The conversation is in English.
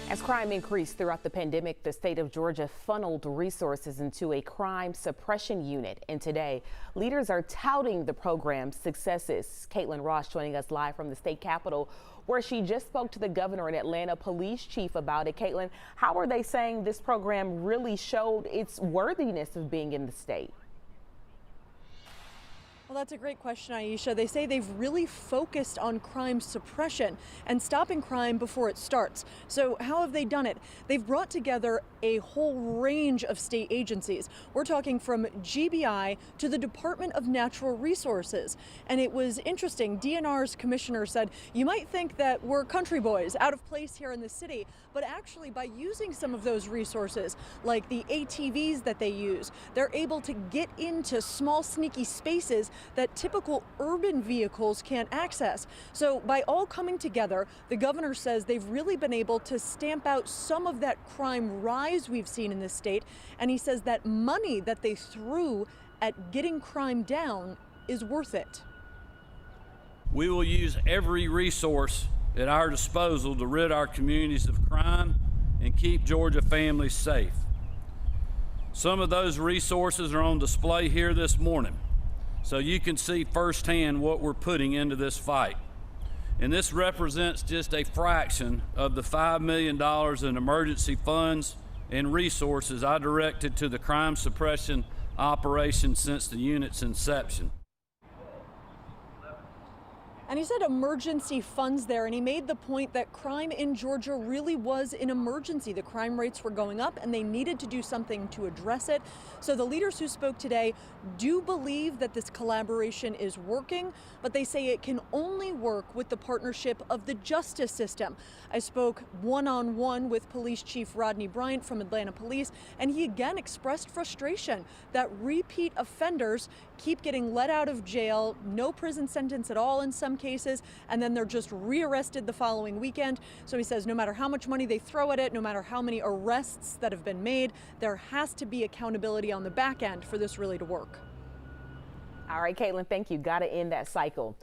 As crime increased throughout the pandemic, the state of Georgia funneled resources into a crime suppression unit. And today, leaders are touting the program's successes. Caitlin Ross joining us live from the state capitol, where she just spoke to the governor and Atlanta police chief about it. Caitlin, how are they saying this program really showed its worthiness of being in the state? Well, that's a great question, Aisha. They say they've really focused on crime suppression and stopping crime before it starts. So how have they done it? They've brought together a whole range of state agencies. We're talking from GBI to the Department of Natural Resources. And it was interesting. DNR's commissioner said, you might think that we're country boys out of place here in the city, but actually by using some of those resources, like the ATVs that they use, they're able to get into small, sneaky spaces that typical urban vehicles can't access. So by all coming together, the governor says they've really been able to stamp out some of that crime rise we've seen in this state. And he says that money that they threw at getting crime down is worth it. We will use every resource at our disposal to rid our communities of crime and keep Georgia families safe. Some of those resources are on display here this morning, so you can see firsthand what we're putting into this fight. And this represents just a fraction of the $5 million in emergency funds and resources I directed to the crime suppression operation since the unit's inception. And he said emergency funds there, and he made the point that crime in Georgia really was an emergency. The crime rates were going up and they needed to do something to address it. So the leaders who spoke today do believe that this collaboration is working, but they say it can only work with the partnership of the justice system. I spoke one-on-one with Police Chief Rodney Bryant from Atlanta Police, and he again expressed frustration that repeat offenders keep getting let out of jail, no prison sentence at all in some cases, and then they're just rearrested the following weekend. So he says no matter how much money they throw at it, no matter how many arrests that have been made, there has to be accountability on the back end for this really to work. All right, Caitlin, thank you. Got to end that cycle.